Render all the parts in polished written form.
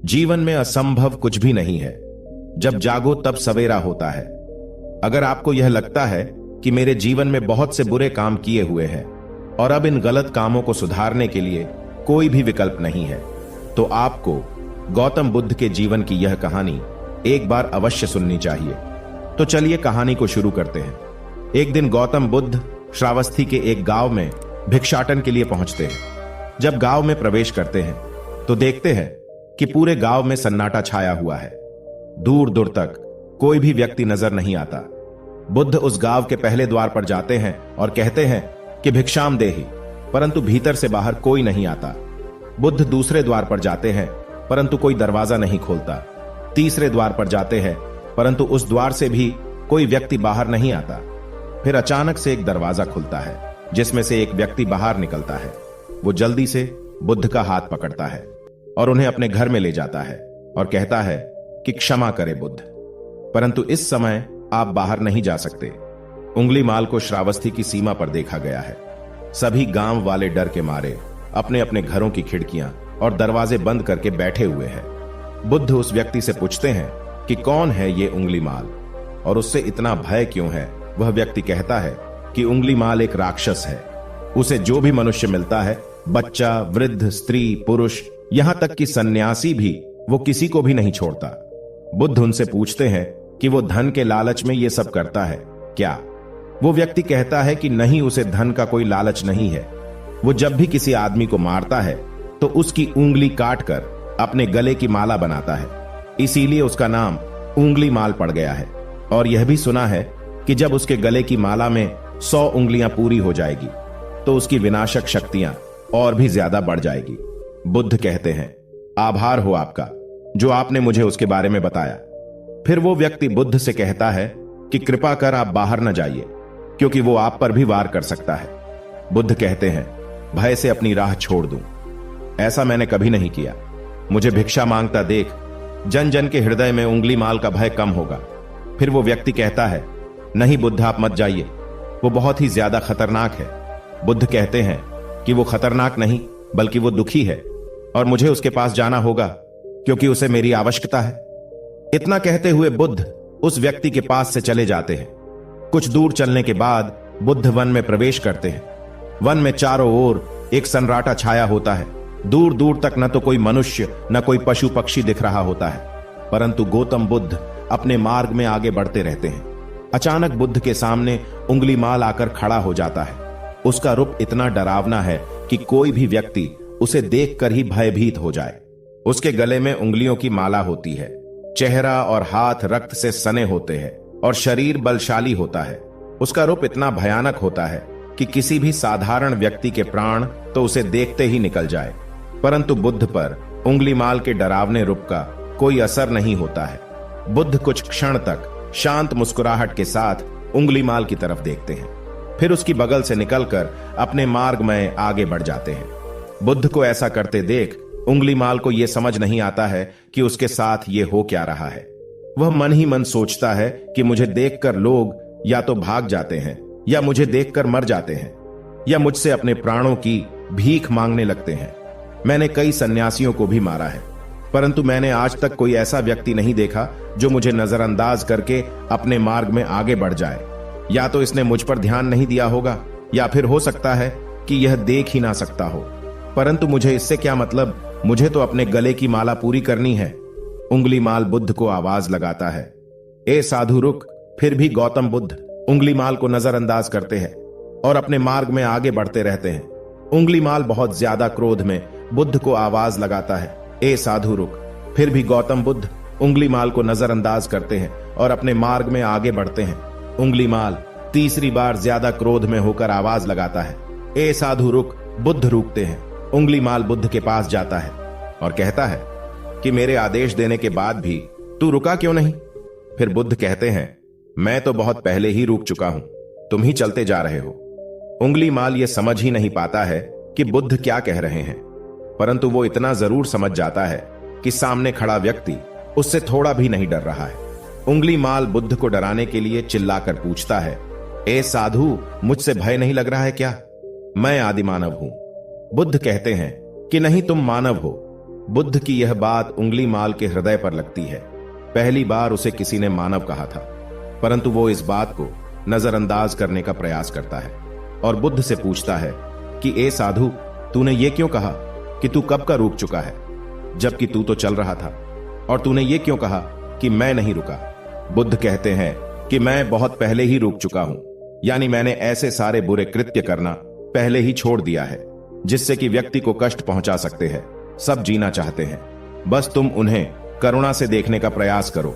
जीवन में असंभव कुछ भी नहीं है। जब जागो तब सवेरा होता है। अगर आपको यह लगता है कि मेरे जीवन में बहुत से बुरे काम किए हुए हैं और अब इन गलत कामों को सुधारने के लिए कोई भी विकल्प नहीं है, तो आपको गौतम बुद्ध के जीवन की यह कहानी एक बार अवश्य सुननी चाहिए। तो चलिए कहानी को शुरू करते हैं। एक दिन गौतम बुद्ध श्रावस्ती के एक गांव में भिक्षाटन के लिए पहुंचते हैं। जब गांव में प्रवेश करते हैं तो देखते हैं कि पूरे गांव में सन्नाटा छाया हुआ है। दूर दूर तक कोई भी व्यक्ति नजर नहीं आता। बुद्ध उस गांव के पहले द्वार पर जाते हैं और कहते हैं कि भिक्षाम देहि, परंतु भीतर से बाहर कोई नहीं आता। बुद्ध दूसरे द्वार पर जाते हैं परंतु कोई दरवाजा नहीं खोलता। तीसरे द्वार पर जाते हैं परंतु उस द्वार से भी कोई व्यक्ति बाहर नहीं आता। फिर अचानक से एक दरवाजा खुलता है जिसमें से एक व्यक्ति बाहर निकलता है। वो जल्दी से बुद्ध का हाथ पकड़ता है और उन्हें अपने घर में ले जाता है और कहता है कि क्षमा करे बुद्ध, परंतु इस समय आप बाहर नहीं जा सकते। उंगलीमाल को श्रावस्ती की सीमा पर देखा गया है। सभी गांव वाले डर के मारे अपने अपने घरों की खिड़कियां और दरवाजे बंद करके बैठे हुए हैं। बुद्ध उस व्यक्ति से पूछते हैं कि कौन है ये उंगलीमाल और उससे इतना भय क्यों है। वह व्यक्ति कहता है कि उंगलीमाल एक राक्षस है। उसे जो भी मनुष्य मिलता है, बच्चा, वृद्ध, स्त्री, पुरुष, यहां तक कि सन्यासी भी, वो किसी को भी नहीं छोड़ता। बुद्ध उनसे पूछते हैं कि वो धन के लालच में ये सब करता है क्या। वो व्यक्ति कहता है कि नहीं, उसे धन का कोई लालच नहीं है। वो जब भी किसी आदमी को मारता है तो उसकी उंगली काटकर अपने गले की माला बनाता है, इसीलिए उसका नाम उंगलीमाल पड़ गया है। और यह भी सुना है कि जब उसके गले की माला में 100 उंगलियां पूरी हो जाएगी तो उसकी विनाशक शक्तियां और भी ज्यादा बढ़ जाएगी। बुद्ध कहते हैं, आभार हो आपका जो आपने मुझे उसके बारे में बताया। फिर वो व्यक्ति बुद्ध से कहता है कि कृपा कर आप बाहर न जाइए, क्योंकि वो आप पर भी वार कर सकता है। बुद्ध कहते हैं, भय से अपनी राह छोड़ दूं, ऐसा मैंने कभी नहीं किया। मुझे भिक्षा मांगता देख जन जन के हृदय में उंगलीमाल का भय कम होगा। फिर वो व्यक्ति कहता है, नहीं बुद्ध, आप मत जाइए, वो बहुत ही ज्यादा खतरनाक है। बुद्ध कहते हैं कि वो खतरनाक नहीं बल्कि वो दुखी है और मुझे उसके पास जाना होगा क्योंकि उसे मेरी आवश्यकता है। इतना कहते हुए बुद्ध उस व्यक्ति के पास से चले जाते हैं। कुछ दूर चलने के बाद बुद्ध वन में प्रवेश करते हैं। वन में चारों ओर एक सन्नाटा छाया होता है। दूर दूर तक न तो कोई मनुष्य न कोई पशु पक्षी दिख रहा होता है, परंतु गौतम बुद्ध अपने मार्ग में आगे बढ़ते रहते हैं। अचानक बुद्ध के सामने उंगलीमाल आकर खड़ा हो जाता है। उसका रूप इतना डरावना है कि कोई भी व्यक्ति उसे देखकर ही भयभीत हो जाए। उसके गले में उंगलियों की माला होती है, चेहरा और हाथ रक्त से सने होते हैं और शरीर बलशाली होता है। उसका रूप इतना भयानक होता है कि किसी भी साधारण व्यक्ति के प्राण तो उसे देखते ही निकल जाए, परंतु बुद्ध पर उंगलीमाल के डरावने रूप का कोई असर नहीं होता है। बुद्ध कुछ क्षण तक शांत मुस्कुराहट के साथ उंगलीमाल की तरफ देखते हैं, फिर उसकी बगल से निकलकर अपने मार्ग में आगे बढ़ जाते हैं। बुद्ध को ऐसा करते देख उंगलीमाल को यह समझ नहीं आता है कि उसके साथ ये हो क्या रहा है। वह मन ही मन सोचता है कि मुझे देखकर लोग या तो भाग जाते हैं या मुझे देखकर मर जाते हैं या मुझसे अपने प्राणों की भीख मांगने लगते हैं। मैंने कई सन्यासियों को भी मारा है, परंतु मैंने आज तक कोई ऐसा व्यक्ति नहीं देखा जो मुझे नजरअंदाज करके अपने मार्ग में आगे बढ़ जाए। या तो इसने मुझ पर ध्यान नहीं दिया होगा या फिर हो सकता है कि यह देख ही ना सकता हो, परंतु मुझे इससे क्या मतलब, मुझे तो अपने गले की माला पूरी करनी है। उंगलीमाल बुद्ध को आवाज लगाता है, ए साधु रुक। फिर भी गौतम बुद्ध उंगलीमाल को नजरअंदाज करते हैं और अपने मार्ग में आगे बढ़ते रहते हैं। उंगलीमाल बहुत ज्यादा क्रोध में बुद्ध को आवाज लगाता है, ए साधु रुक। फिर भी गौतम बुद्ध उंगलीमाल को नजरअंदाज करते हैं और अपने मार्ग में आगे बढ़ते हैं। उंगलीमाल तीसरी बार ज्यादा क्रोध में होकर आवाज लगाता है, ए साधु रुक। बुद्ध रुकते हैं। उंगलीमाल बुद्ध के पास जाता है और कहता है कि मेरे आदेश देने के बाद भी तू रुका क्यों नहीं। फिर बुद्ध कहते हैं, मैं तो बहुत पहले ही रुक चुका हूं, तुम ही चलते जा रहे हो। उंगलीमाल यह समझ ही नहीं पाता है कि बुद्ध क्या कह रहे हैं, परंतु वो इतना जरूर समझ जाता है कि सामने खड़ा व्यक्ति उससे थोड़ा भी नहीं डर रहा है। उंगलीमाल बुद्ध को डराने के लिए चिल्लाकर पूछता है, ए साधु, मुझसे भय नहीं लग रहा है क्या? मैं आदि मानव हूं। बुद्ध कहते हैं कि नहीं, तुम मानव हो। बुद्ध की यह बात उंगली माल के हृदय पर लगती है। पहली बार उसे किसी ने मानव कहा था, परंतु वो इस बात को नजरअंदाज करने का प्रयास करता है और बुद्ध से पूछता है कि ए साधु, तूने ये क्यों कहा कि तू कब का रुक चुका है, जबकि तू तो चल रहा था, और तूने ये क्यों कहा कि मैं नहीं रुका। बुद्ध कहते हैं कि मैं बहुत पहले ही रुक चुका हूं, यानी मैंने ऐसे सारे बुरे कृत्य करना पहले ही छोड़ दिया है जिससे कि व्यक्ति को कष्ट पहुंचा सकते हैं। सब जीना चाहते हैं, बस तुम उन्हें करुणा से देखने का प्रयास करो।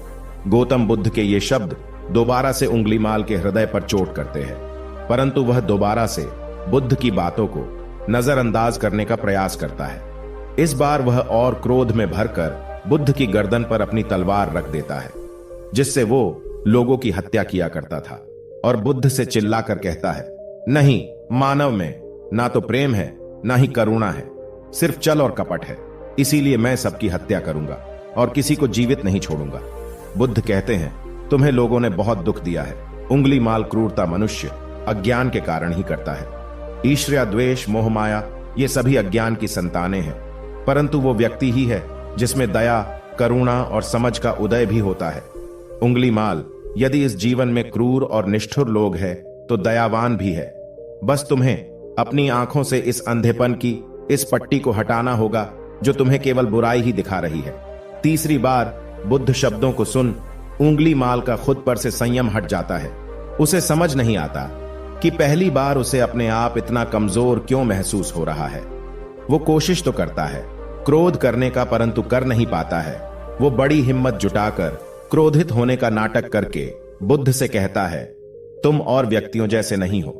गौतम बुद्ध के ये शब्द दोबारा से उंगली माल के हृदय पर चोट करते हैं, परंतु वह दोबारा से बुद्ध की बातों को नजरअंदाज करने का प्रयास करता है। इस बार वह और क्रोध में भरकर बुद्ध की गर्दन पर अपनी तलवार रख देता है, जिससे वो लोगों की हत्या किया करता था, और बुद्ध से चिल्लाकर कहता है, नहीं, मानव में ना तो प्रेम है ना ही करुणा है, सिर्फ छल और कपट है। इसीलिए मैं सबकी हत्या करूंगा और किसी को जीवित नहीं छोड़ूंगा। बुद्ध कहते हैं, तुम्हें लोगों ने बहुत दुख दिया है। उंगली माल क्रूरता मनुष्य अज्ञान के कारण ही करता है। ईर्ष्या, द्वेष, मोह, माया ये सभी अज्ञान की संतानें हैं, परंतु वो व्यक्ति ही है जिसमें दया, करुणा और समझ का उदय भी होता है। उंगली माल, यदि इस जीवन में क्रूर और निष्ठुर लोग हैं तो दयावान भी है। बस तुम्हें अपनी आंखों से इस अंधेपन की इस पट्टी को हटाना होगा जो तुम्हें केवल बुराई ही दिखा रही है। तीसरी बार बुद्ध शब्दों को सुन उंगली माल का खुद पर से संयम हट जाता है। उसे समझ नहीं आता कि पहली बार उसे अपने आप इतना कमजोर क्यों महसूस हो रहा है। वो कोशिश तो करता है क्रोध करने का, परंतु कर नहीं पाता है। वो बड़ी हिम्मत जुटाकर क्रोधित होने का नाटक करके बुद्ध से कहता है, तुम और व्यक्तियों जैसे नहीं हो।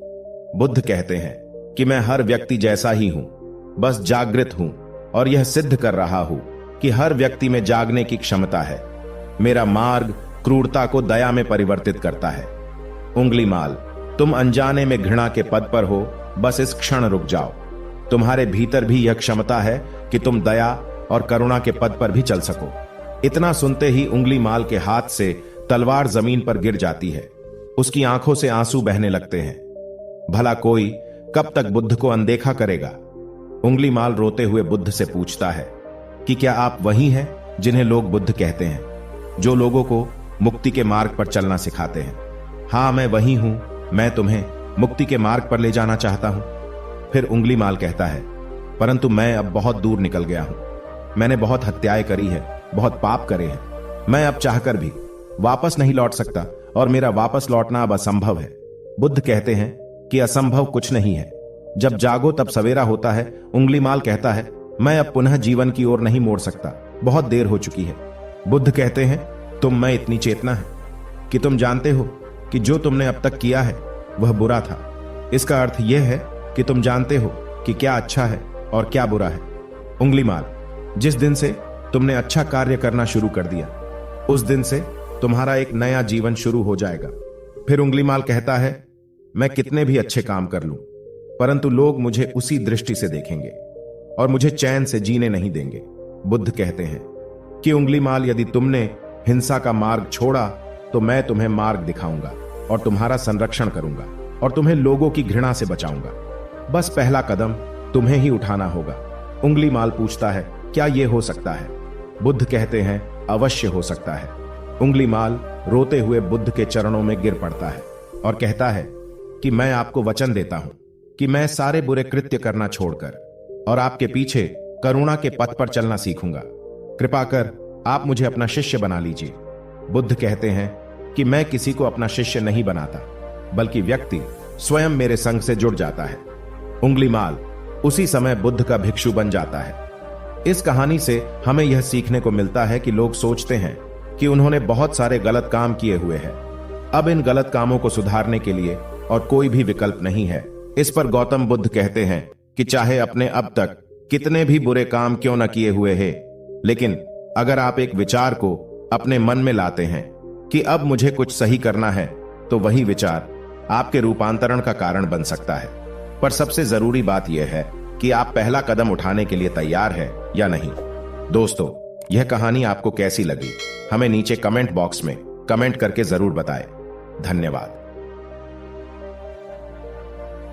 बुद्ध कहते हैं कि मैं हर व्यक्ति जैसा ही हूं, बस जागृत हूं और यह सिद्ध कर रहा हूं कि हर व्यक्ति में जागने की क्षमता है। मेरा मार्ग क्रूरता को दया में परिवर्तित करता है। उंगली माल, तुम अनजाने में घृणा के पद पर हो, बस इस क्षण रुक जाओ। तुम्हारे भीतर भी यह क्षमता है कि तुम दया और करुणा के पद पर भी चल सको। इतना सुनते ही उंगली माल के हाथ से तलवार जमीन पर गिर जाती है। उसकी आंखों से आंसू बहने लगते हैं। भला कोई कब तक बुद्ध को अनदेखा करेगा। उंगली माल रोते हुए बुद्ध से पूछता है कि क्या आप वही हैं जिन्हें लोग बुद्ध कहते हैं, जो लोगों को मुक्ति के मार्ग पर चलना सिखाते हैं। हाँ, मैं वही हूं, मैं तुम्हें मुक्ति के मार्ग पर ले जाना चाहता हूं। फिर उंगली माल कहता है, परंतु मैं अब बहुत दूर निकल गया हूं। मैंने बहुत हत्याएं करी है, बहुत पाप करे हैं। मैं अब चाहकर भी वापस नहीं लौट सकता और मेरा वापस लौटना अब असंभव है। बुद्ध कहते हैं कि असंभव कुछ नहीं है, जब जागो तब सवेरा होता है। उंगली माल कहता है, मैं अब पुनः जीवन की ओर नहीं मोड़ सकता, बहुत देर हो चुकी है। बुद्ध कहते हैं, तुम में इतनी चेतना है कि तुम जानते हो कि जो तुमने अब तक किया है वह बुरा था। इसका अर्थ यह है कि तुम जानते हो कि क्या अच्छा है और क्या बुरा है। उंगली माल, जिस दिन से तुमने अच्छा कार्य करना शुरू कर दिया, उस दिन से तुम्हारा एक नया जीवन शुरू हो जाएगा। फिर उंगली माल कहता है, मैं कितने भी अच्छे काम कर लूं, परंतु लोग मुझे उसी दृष्टि से देखेंगे और मुझे चैन से जीने नहीं देंगे। बुद्ध कहते हैं कि उंगली माल, यदि तुमने हिंसा का मार्ग छोड़ा तो मैं तुम्हें मार्ग दिखाऊंगा और तुम्हारा संरक्षण करूंगा और तुम्हें लोगों की घृणा से बचाऊंगा। बस पहला कदम तुम्हें ही उठाना होगा। उंगली माल पूछता है, क्या यह हो सकता है? बुद्ध कहते हैं, अवश्य हो सकता है। उंगली माल रोते हुए बुद्ध के चरणों में गिर पड़ता है और कहता है कि मैं आपको वचन देता हूं कि मैं सारे बुरे कृत्य करना छोड़कर और आपके पीछे करुणा के पथ पर चलना सीखूंगा। कृपा कर आप मुझे अपना शिष्य बना लीजिए। बुद्ध कहते हैं कि मैं किसी को अपना शिष्य नहीं बनाता, बल्कि व्यक्ति स्वयं मेरे संग से जुड़ जाता है। उंगली माल उसी समय बुद्ध का भिक्षु बन जाता है। इस कहानी से हमें यह सीखने को मिलता है कि लोग सोचते हैं कि उन्होंने बहुत सारे गलत काम किए हुए हैं, अब इन गलत कामों को सुधारने के लिए और कोई भी विकल्प नहीं है। इस पर गौतम बुद्ध कहते हैं कि चाहे अपने अब तक कितने भी बुरे काम क्यों न किए हुए हैं, लेकिन अगर आप एक विचार को अपने मन में लाते हैं कि अब मुझे कुछ सही करना है, तो वही विचार आपके रूपांतरण का कारण बन सकता है। पर सबसे जरूरी बात यह है कि आप पहला कदम उठाने के लिए तैयार हैं या नहीं। दोस्तों, यह कहानी आपको कैसी लगी, हमें नीचे कमेंट बॉक्स में कमेंट करके जरूर बताएं। धन्यवाद।